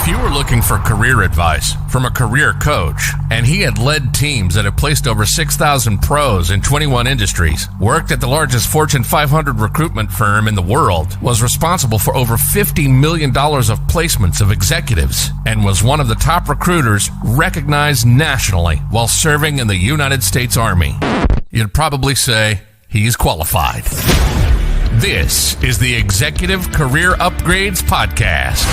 you were looking for career advice from a career coach, and he had led teams that have placed over 6,000 pros in 21 industries, worked at the largest Fortune 500 recruitment firm in the world, was responsible for over $50 million of placements of executives, and was one of the top recruiters recognized nationally while serving in the United States Army, you'd probably say he's qualified. This is the Executive Career Upgrades Podcast.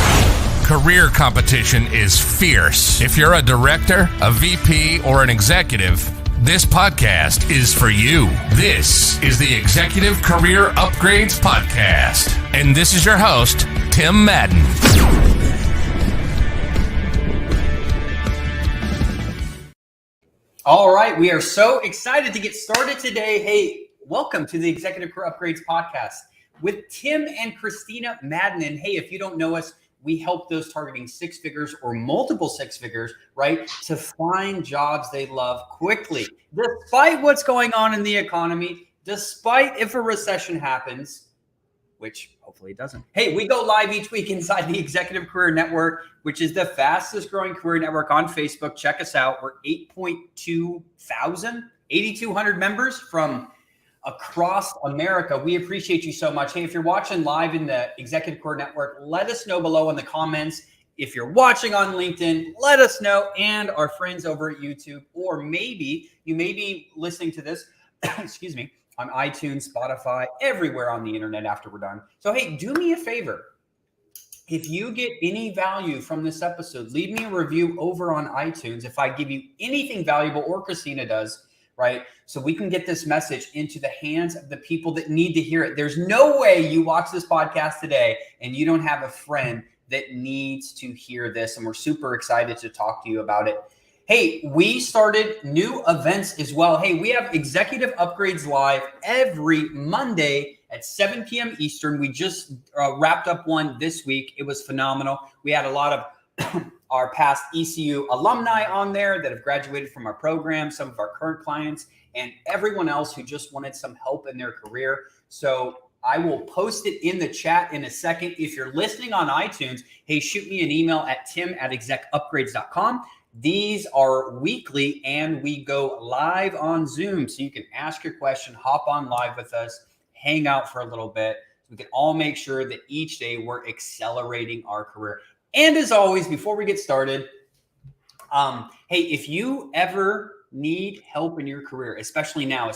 Career competition is fierce. If you're a director, a VP, or an executive, this podcast is for you. This is the Executive Career Upgrades Podcast. And this is your host, Tim Madden. All right, we are so excited to get started today. Hey, welcome to the Executive Career Upgrades Podcast with Tim and Christina Madden. And hey, if you don't know us, we help those targeting six figures or multiple six figures, right, to find jobs they love quickly. Despite what's going on in the economy, despite if a recession happens, which hopefully it doesn't. Hey, we go live each week inside the Executive Career Network, which is the fastest growing career network on Facebook. Check us out. We're 8,200 members from across America. We appreciate you so much. Hey, if you're watching live in the Executive Career Network, let us know below in the comments. If you're watching on LinkedIn, let us know, and our friends over at YouTube, or maybe you may be listening to this, excuse me, on iTunes, Spotify, everywhere on the internet after we're done. So, hey, do me a favor. If you get any value from this episode, leave me a review over on iTunes if I give you anything valuable, or Christina does, right? So we can get this message into the hands of the people that need to hear it. There's no way you watch this podcast today and you don't have a friend that needs to hear this. And we're super excited to talk to you about it. Hey, we started new events as well. Hey, we have Executive Upgrades Live every Monday at 7 p.m. Eastern. We just wrapped up one this week. It was phenomenal. We had a lot of our past ECU alumni on there that have graduated from our program, some of our current clients, and everyone else who just wanted some help in their career. So I will post it in the chat in a second. If you're listening on iTunes, hey, shoot me an email at tim@execupgrades.com. These are weekly, and we go live on Zoom. So you can ask your question, hop on live with us, hang out for a little bit. We can all make sure that each day we're accelerating our career. And as always, before we get started, hey, if you ever need help in your career, especially now,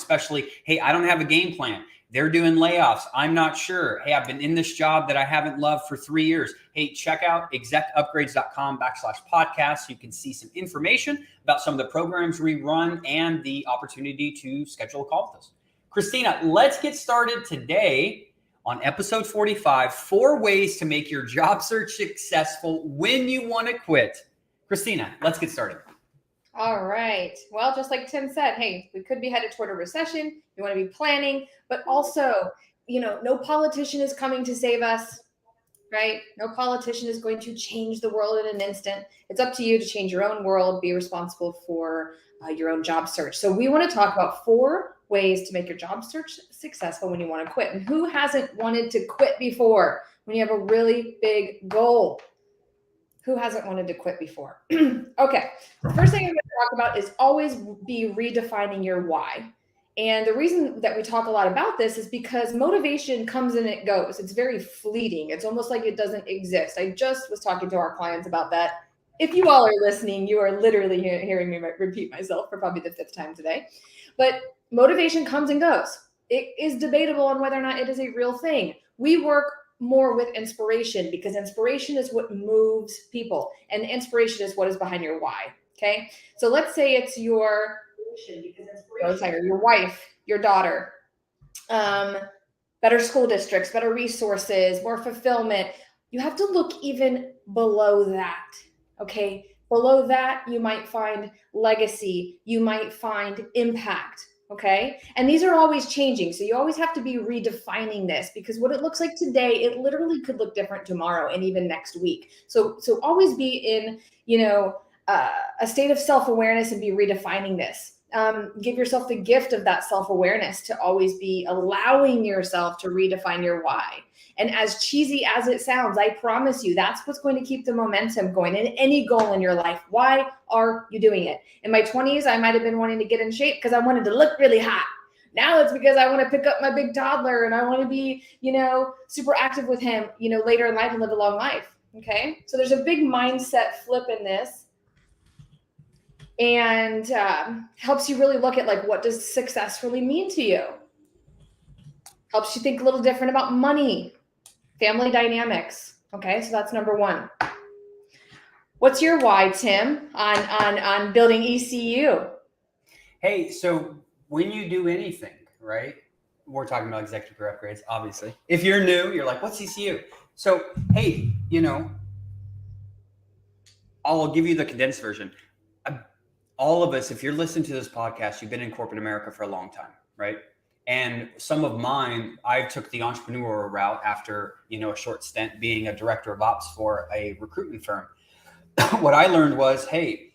hey, I don't have a game plan. They're doing layoffs. I'm not sure. Hey, I've been in this job that I haven't loved for 3 years. Hey, check out execupgrades.com/podcast. So you can see some information about some of the programs we run and the opportunity to schedule a call with us. Christina, let's get started today on episode 45, 4 ways to make your job search successful when you want to quit. Christina, let's get started. All right. Well, just like Tim said, hey, we could be headed toward a recession. We want to be planning, but also, no politician is coming to save us, right? No politician is going to change the world in an instant. It's up to you to change your own world, be responsible for your own job search. So we want to talk about 4 ways to make your job search successful when you want to quit. And who hasn't wanted to quit before when you have a really big goal? Who hasn't wanted to quit before? Okay. The first thing I'm going to talk about is always be redefining your why. And the reason that we talk a lot about this is because motivation comes and it goes. It's very fleeting. It's almost like it doesn't exist. I just was talking to our clients about that. If you all are listening, you are literally hearing me repeat myself for probably the 5th time today. But motivation comes and goes. It is debatable on whether or not it is a real thing. We work more with inspiration because inspiration is what moves people, and inspiration is what is behind your why. Okay. So let's say it's your wife, your daughter, better school districts, better resources, more fulfillment. You have to look even below that. Okay. Below that, you might find legacy. You might find impact. Okay. And these are always changing. So you always have to be redefining this, because what it looks like today, it literally could look different tomorrow and even next week. So always be in, a state of self-awareness and be redefining this. Give yourself the gift of that self-awareness to always be allowing yourself to redefine your why. And as cheesy as it sounds, I promise you, that's what's going to keep the momentum going in any goal in your life. Why are you doing it? In my 20s, I might have been wanting to get in shape because I wanted to look really hot. Now it's because I want to pick up my big toddler and I want to be, super active with him, later in life and live a long life. Okay. So there's a big mindset flip in this, and helps you really look at like, what does success really mean to you? Helps you think a little different about money, family dynamics. Okay. So that's number one. What's your why, Tim, on building ECU? Hey, so when you do anything, right? We're talking about executive career upgrades, obviously. If you're new, you're like, what's ECU? So, hey, I'll give you the condensed version. All of us, if you're listening to this podcast, you've been in corporate America for a long time, right? And some of mine, I took the entrepreneurial route after, a short stint being a director of ops for a recruitment firm. What I learned was, hey,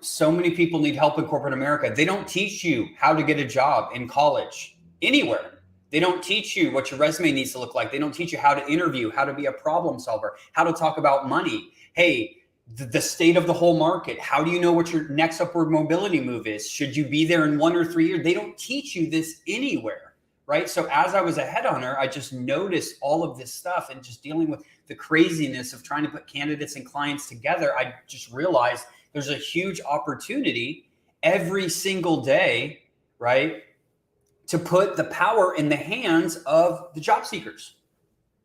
so many people need help in corporate America. They don't teach you how to get a job in college, anywhere. They don't teach you what your resume needs to look like. They don't teach you how to interview, how to be a problem solver, how to talk about money. Hey, the state of the whole market. How do you know what your next upward mobility move is? Should you be there in 1 or 3 years? They don't teach you this anywhere, right? So as I was a headhunter, I just noticed all of this stuff and just dealing with the craziness of trying to put candidates and clients together. I just realized there's a huge opportunity every single day, right, to put the power in the hands of the job seekers,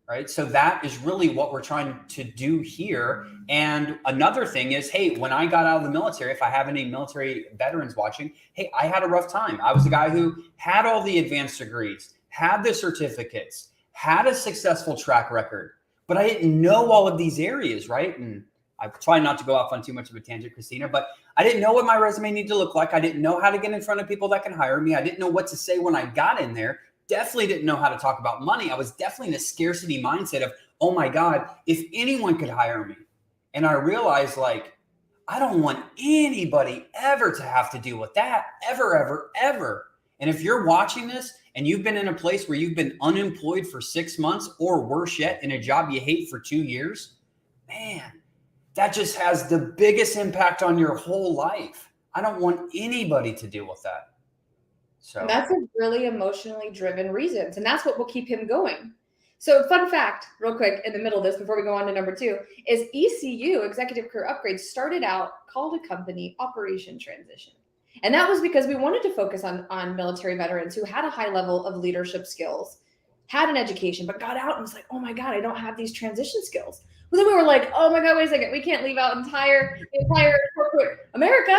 right? So that is really what we're trying to do here. And another thing is, hey, when I got out of the military, if I have any military veterans watching, hey, I had a rough time. I was a guy who had all the advanced degrees, had the certificates, had a successful track record, but I didn't know all of these areas, right? And I try not to go off on too much of a tangent, Christina, but I didn't know what my resume needed to look like. I didn't know how to get in front of people that can hire me. I didn't know what to say when I got in there. Definitely didn't know how to talk about money. I was definitely in a scarcity mindset of, oh my God, if anyone could hire me. And I realized, like, I don't want anybody ever to have to deal with that, ever, ever, ever. And if you're watching this and you've been in a place where you've been unemployed for 6 months, or worse yet, in a job you hate for 2 years, man, that just has the biggest impact on your whole life. I don't want anybody to deal with that. So and that's a really emotionally driven reasons. And that's what will keep him going. So fun fact, real quick, in the middle of this, before we go on to number 2, is ECU, Executive Career Upgrades, started out called a company Operation Transition. And that was because we wanted to focus on military veterans who had a high level of leadership skills, had an education, but got out and was like, oh my God, I don't have these transition skills. But then we were like, oh my God, wait a second. We can't leave out entire corporate America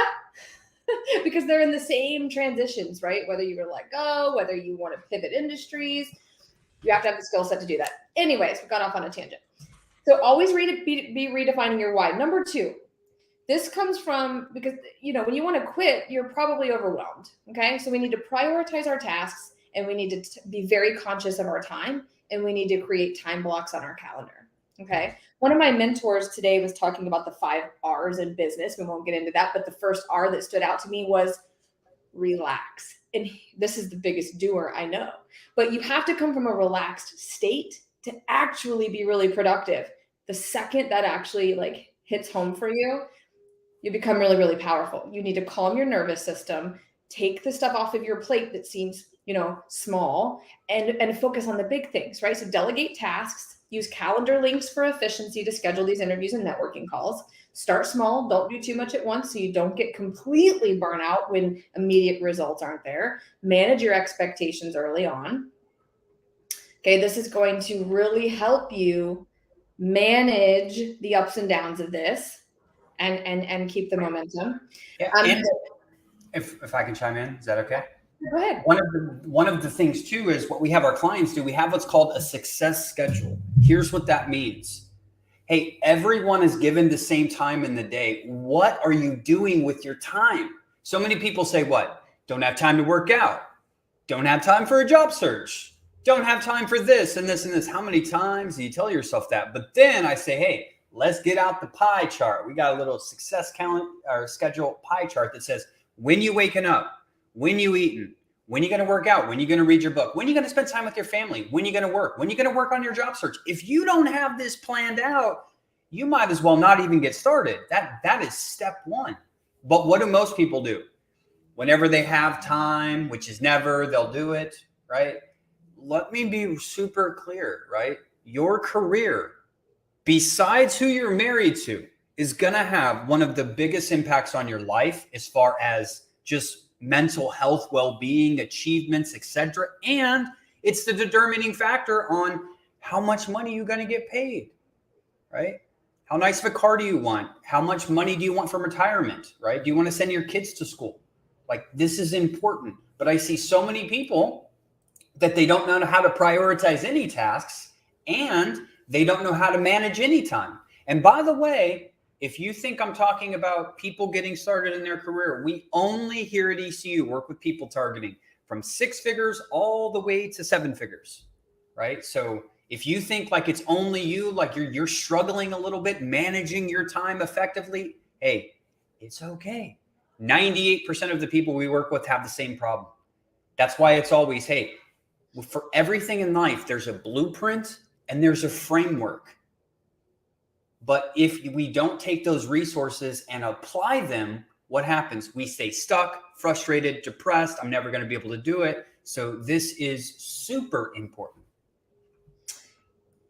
because they're in the same transitions, right? Whether you were let go, whether you want to pivot industries, you have to have the skill set to do that. Anyways, we got off on a tangent. So always be redefining your why. Number 2, this comes from, because, when you want to quit, you're probably overwhelmed. Okay. So we need to prioritize our tasks, and we need to be very conscious of our time, and we need to create time blocks on our calendar. Okay. One of my mentors today was talking about the 5 R's in business. We won't get into that, but the first R that stood out to me was relax. And this is the biggest doer I know, but you have to come from a relaxed state to actually be really productive. The second that actually hits home for you, you become really, really powerful. You need to calm your nervous system, take the stuff off of your plate that seems, small, and focus on the big things, right? So delegate tasks, use calendar links for efficiency to schedule these interviews and networking calls. Start small, don't do too much at once so you don't get completely burnt out when immediate results aren't there. Manage your expectations early on. Okay, this is going to really help you manage the ups and downs of this and keep the momentum. Yeah, and if I can chime in, is that okay? Go ahead. One of the things too is what we have our clients do. We have what's called a success schedule. Here's what that means. Hey, everyone is given the same time in the day. What are you doing with your time? So many people say, what? Don't have time to work out. Don't have time for a job search. Don't have time for this and this and this. How many times do you tell yourself that? But then I say, hey, let's get out the pie chart. We got a little success calendar or schedule pie chart that says when you waking up, when you eating, When are you going to work out? When are you going to read your book? When are you going to spend time with your family? When are you going to work? When are you going to work on your job search? If you don't have this planned out, you might as well not even get started. That is step one. But what do most people do? Whenever they have time, which is never, they'll do it, right? Let me be super clear, right? Your career, besides who you're married to, is going to have one of the biggest impacts on your life as far as just mental health, well-being, achievements, etc. And it's the determining factor on how much money you're going to get paid, right? How nice of a car do you want? How much money do you want from retirement, right? Do you want to send your kids to school? Like, this is important. But I see so many people that they don't know how to prioritize any tasks, and they don't know how to manage any time. And by the way, if you think I'm talking about people getting started in their career, we only here at ECU work with people targeting from 6 figures all the way to 7 figures, right? So if you think like it's only you, like you're struggling a little bit managing your time effectively, hey, it's okay. 98% of the people we work with have the same problem. That's why it's always, hey, for everything in life, there's a blueprint and there's a framework. But if we don't take those resources and apply them, what happens? We stay stuck, frustrated, depressed. I'm never going to be able to do it. So this is super important.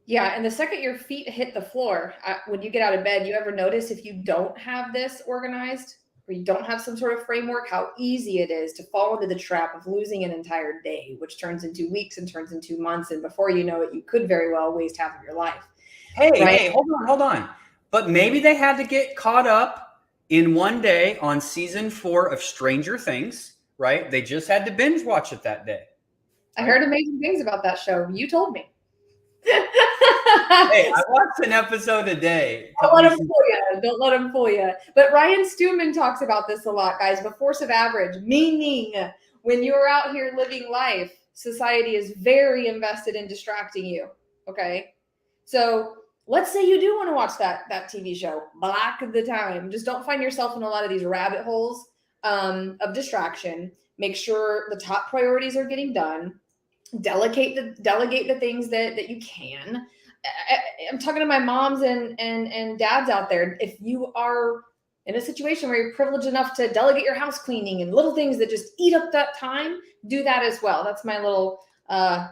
Yeah. And the second your feet hit the floor, when you get out of bed, you ever notice if you don't have this organized or you don't have some sort of framework, how easy it is to fall into the trap of losing an entire day, which turns into weeks and turns into months. And before you know it, you could very well waste half of your life. Hey, hold on. But maybe they had to get caught up in one day on season 4 of Stranger Things, right? They just had to binge watch it that day. I heard amazing things about that show. You told me. Hey, I watched an episode a day. Don't let them fool you. Don't let them fool you. But Ryan Stewman talks about this a lot, guys. The force of average, meaning when you're out here living life, society is very invested in distracting you. Okay. So let's say you do want to watch that TV show, block the time. Just don't find yourself in a lot of these rabbit holes of distraction. Make sure the top priorities are getting done. Delegate the things that you can. I'm talking to my moms and dads out there. If you are in a situation where you're privileged enough to delegate your house cleaning and little things that just eat up that time, do that as well. That's my little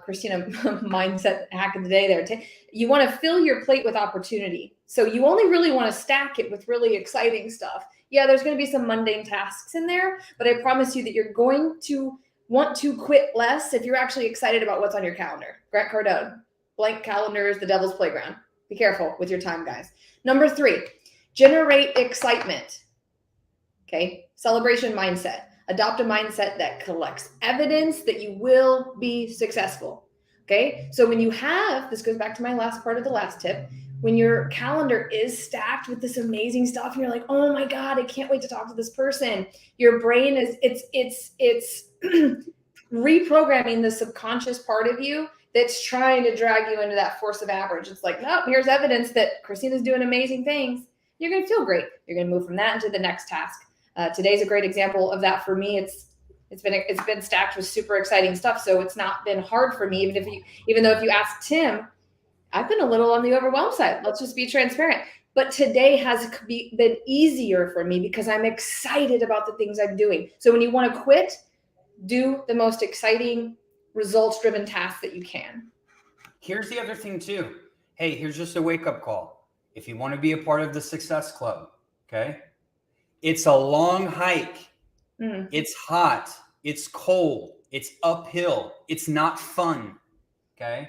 Christina mindset hack of the day there. You want to fill your plate with opportunity. So you only really want to stack it with really exciting stuff. Yeah, there's going to be some mundane tasks in there, but I promise you that you're going to want to quit less if you're actually excited about what's on your calendar. Grant Cardone, blank calendar is the devil's playground. Be careful with your time, guys. Number 3, generate excitement. Okay, celebration mindset. Adopt a mindset that collects evidence that you will be successful. Okay, so when you have, this goes back to my last part of the last tip, when your calendar is stacked with this amazing stuff and you're like, oh my God, I can't wait to talk to this person. Your brain is, it's reprogramming the subconscious part of you that's trying to drag you into that force of average. It's like, nope, here's evidence that Christina's doing amazing things. You're going to feel great. You're going to move from that into the next task. Today's a great example of that for me. It's been stacked with super exciting stuff. So it's not been hard for me, even though if you ask Tim, I've been a little on the overwhelmed side. Let's just be transparent. But today has been easier for me because I'm excited about the things I'm doing. So when you want to quit, do the most exciting, results-driven tasks that you can. Here's the other thing too. Hey, here's just a wake-up call. If you want to be a part of the Success Club, okay? It's a long hike. It's hot. It's cold. It's uphill. It's not fun, okay?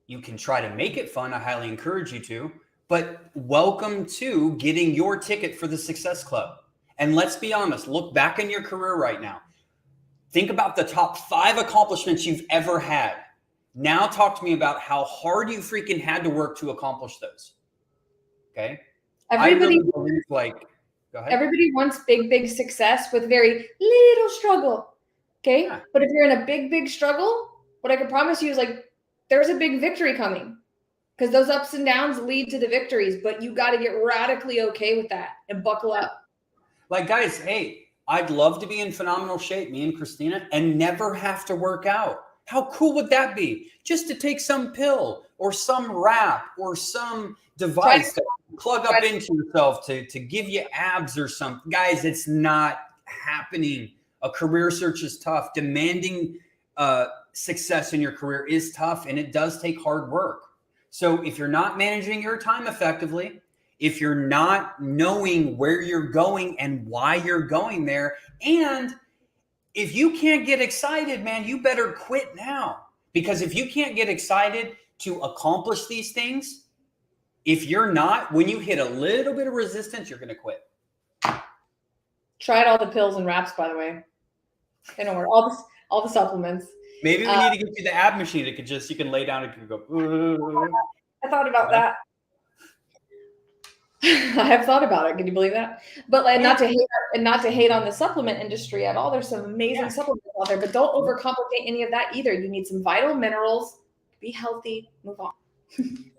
You can try to make it fun. I highly encourage you to. But welcome to getting your ticket for the Success Club. And let's be honest, look back in your career right now. Think about the top 5 accomplishments you've ever had. Now talk to me about how hard you freaking had to work to accomplish those. Okay? Everybody wants big success with very little struggle. Okay? Yeah. But if you're in a big struggle, what I can promise you is like, there's a big victory coming because those ups and downs lead to the victories, but you got to get radically okay with that and buckle up. Like, guys, hey, I'd love to be in phenomenal shape, me and Christina, and never have to work out. How cool would that be? Just to take some pill or some wrap or some device to plug up into yourself to give you abs or something. Guys, it's not happening. A career search is tough. Demanding success in your career is tough, and it does take hard work. So if you're not managing your time effectively, if you're not knowing where you're going and why you're going there, and if you can't get excited, man, you better quit now. Because if you can't get excited to accomplish these things, if you're not, when you hit a little bit of resistance, you're going to quit. Tried all the pills and wraps, by the way. They don't work. All the supplements. Maybe we need to get you the ab machine. It could just, you can lay down and can go. I thought about that. I have thought about it. Can you believe that? But like, not to hate on the supplement industry at all. There's some amazing supplements out there, but don't overcomplicate any of that either. You need some vital minerals. Be healthy. Move on.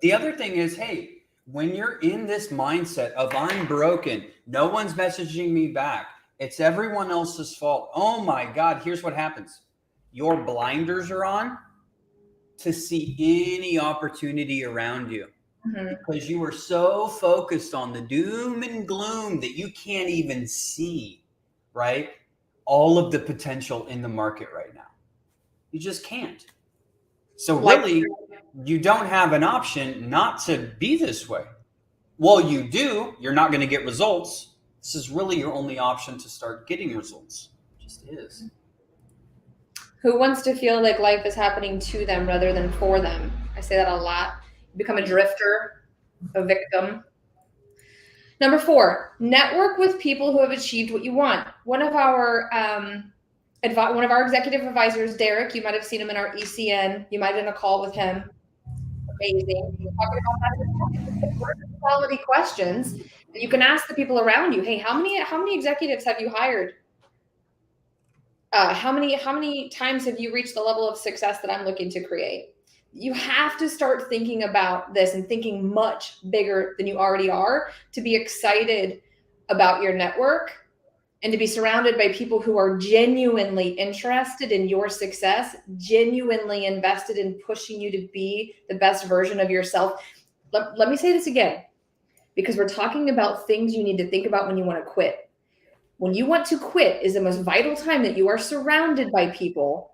The other thing is, hey, when you're in this mindset of I'm broken, no one's messaging me back, it's everyone else's fault. Oh my God, here's what happens. Your blinders are on to see any opportunity around you. Because you are so focused on the doom and gloom that you can't even see, right? All of the potential in the market right now. You just can't. So really, you don't have an option not to be this way. Well, you do. You're not going to get results. This is really your only option to start getting results. It just is. Who wants to feel like life is happening to them rather than for them? I say that a lot. Become a drifter, a victim. Number 4, network with people who have achieved what you want. One of our executive advisors, Derek, you might have seen him in our ECN. You might have done a call with him. Amazing. We're talking about that. Quality questions that you can ask the people around you. Hey, how many executives have you hired? How many times have you reached the level of success that I'm looking to create? You have to start thinking about this and thinking much bigger than you already are to be excited about your network and to be surrounded by people who are genuinely interested in your success, genuinely invested in pushing you to be the best version of yourself. Let me say this again, because we're talking about things you need to think about when you want to quit. When you want to quit is the most vital time that you are surrounded by people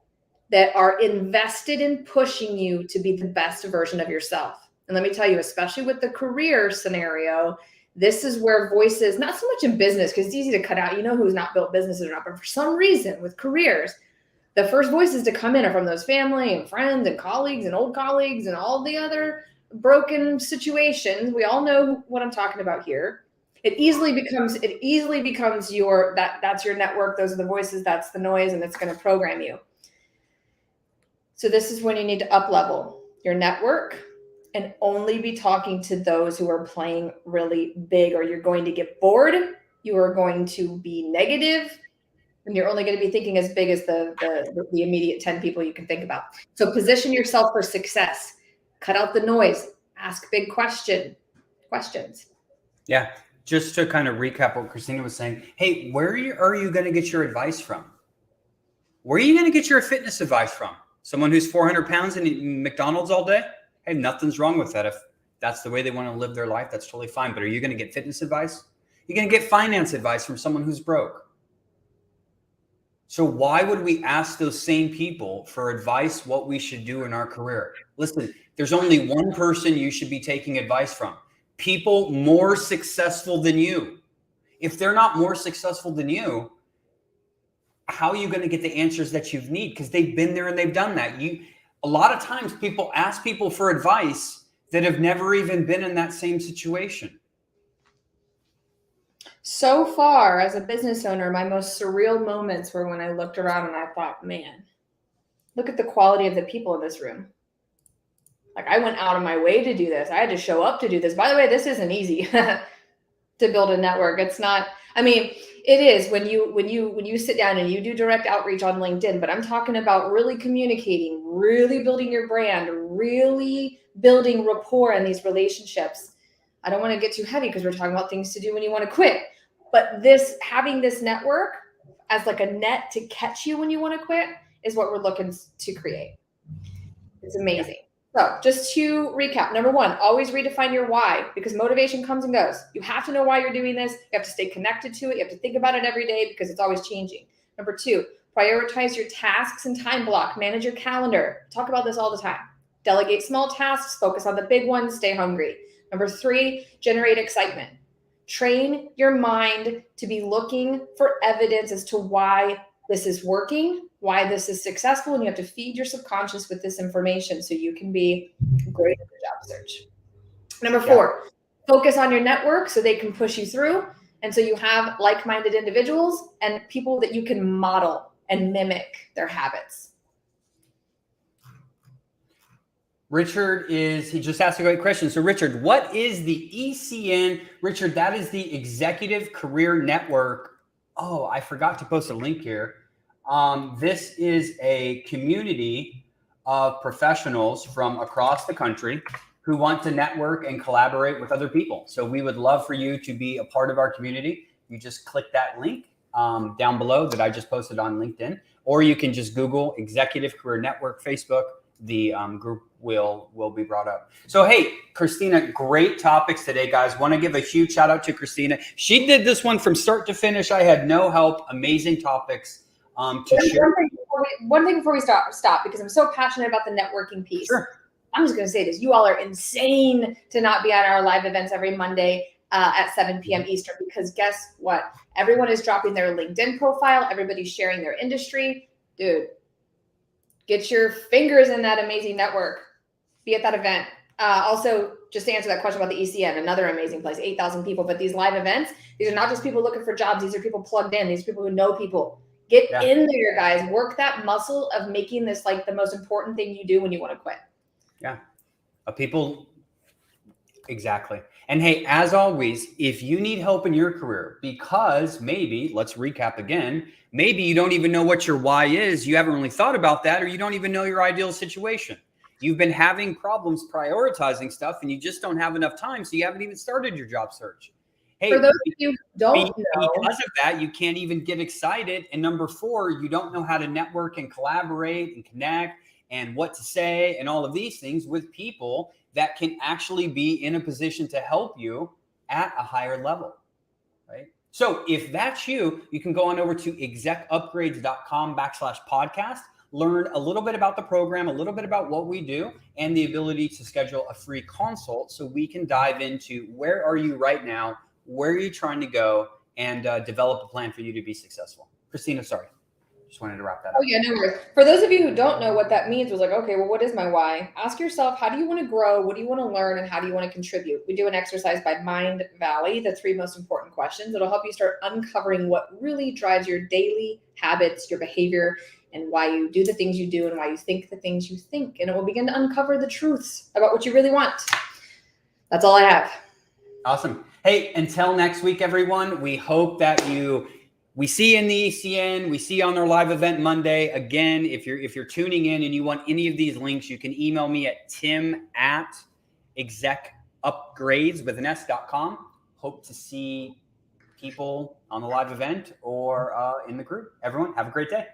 that are invested in pushing you to be the best version of yourself. And let me tell you, especially with the career scenario, this is where voices, not so much in business, because it's easy to cut out, you know who's not built businesses or not, but for some reason with careers, the first voices to come in are from those family and friends and colleagues and old colleagues and all the other broken situations. We all know what I'm talking about here. It easily becomes that's your network. Those are the voices, that's the noise, and it's going to program you. So this is when you need to up-level your network and only be talking to those who are playing really big, or you're going to get bored. You are going to be negative, and you're only going to be thinking as big as the immediate 10 people you can think about. So position yourself for success. Cut out the noise. Ask big questions. Yeah. Just to kind of recap what Christina was saying, hey, where are you going to get your advice from? Where are you going to get your fitness advice from? Someone who's 400 pounds and eating McDonald's all day? Hey, nothing's wrong with that. If that's the way they want to live their life, that's totally fine. But are you going to get fitness advice? You're going to get finance advice from someone who's broke. So why would we ask those same people for advice what we should do in our career? Listen, there's only one person you should be taking advice from. People more successful than you. If they're not more successful than you, how are you going to get the answers that you need? Because they've been there and they've done that. A lot of times people ask people for advice that have never even been in that same situation. So far, as a business owner, my most surreal moments were when I looked around and I thought, man, look at the quality of the people in this room. Like, I went out of my way to do this. I had to show up to do this. By the way, this isn't easy to build a network. It's not, I mean, it is when you sit down and you do direct outreach on LinkedIn, but I'm talking about really communicating, really building your brand, really building rapport in these relationships. I don't want to get too heavy because we're talking about things to do when you want to quit. But having this network as like a net to catch you when you want to quit is what we're looking to create. It's amazing. So just to recap, number one, always redefine your why, because motivation comes and goes. You have to know why you're doing this. You have to stay connected to it. You have to think about it every day because it's always changing. Number two, prioritize your tasks and time block. Manage your calendar. Talk about this all the time. Delegate small tasks. Focus on the big ones. Stay hungry. Number three, generate excitement. Train your mind to be looking for evidence as to why this is working, why this is successful, and you have to feed your subconscious with this information so you can be great at the job search. Number four, focus on your network so they can push you through. And so you have like-minded individuals and people that you can model and mimic their habits. Richard he just asked a great question. So Richard, what is the ECN? Richard, that is the Executive Career Network. Oh, I forgot to post a link here. This is a community of professionals from across the country who want to network and collaborate with other people. So we would love for you to be a part of our community. You just click that link down below that I just posted on LinkedIn, or you can just Google Executive Career Network, Facebook. The group will be brought up. So, hey, Christina, great topics today, guys. Want to give a huge shout out to Christina. She did this one from start to finish. I had no help. Amazing topics to share. One thing before we stop, because I'm so passionate about the networking piece. Sure. I'm just going to say this. You all are insane to not be at our live events every Monday at 7 p.m. Eastern, because guess what? Everyone is dropping their LinkedIn profile. Everybody's sharing their industry. Dude, get your fingers in that amazing network. Be at that event. Also, just to answer that question about the ECN, another amazing place, 8,000 people. But these live events, these are not just people looking for jobs. These are people plugged in. These are people who know people. Get in there, guys. Work that muscle of making this like the most important thing you do when you want to quit. Yeah. People. Exactly. And hey, as always, if you need help in your career, because maybe, let's recap again, maybe you don't even know what your why is. You haven't really thought about that, or you don't even know your ideal situation. You've been having problems prioritizing stuff and you just don't have enough time. So you haven't even started your job search. Hey, for those of you who don't know, because of that, you can't even get excited. And number four, you don't know how to network and collaborate and connect and what to say and all of these things with people that can actually be in a position to help you at a higher level, right? So if that's you, you can go on over to execupgrades.com/podcast, learn a little bit about the program, a little bit about what we do, and the ability to schedule a free consult so we can dive into where are you right now, where are you trying to go, and develop a plan for you to be successful. Christina, sorry. Just wanted to wrap that up. Oh yeah, no worries. For those of you who don't know what that means, was like, okay, well, what is my why? Ask yourself, how do you want to grow? What do you want to learn? And how do you want to contribute? We do an exercise by Mind Valley, the 3 most important questions. It'll help you start uncovering what really drives your daily habits, your behavior, and why you do the things you do and why you think the things you think. And it will begin to uncover the truths about what you really want. That's all I have. Awesome. Hey, until next week, everyone, we hope that we see you in the ECN. We see you on our live event Monday. Again, if you're tuning in and you want any of these links, you can email me at tim@execupgrades.com. Hope to see people on the live event or in the group. Everyone, have a great day.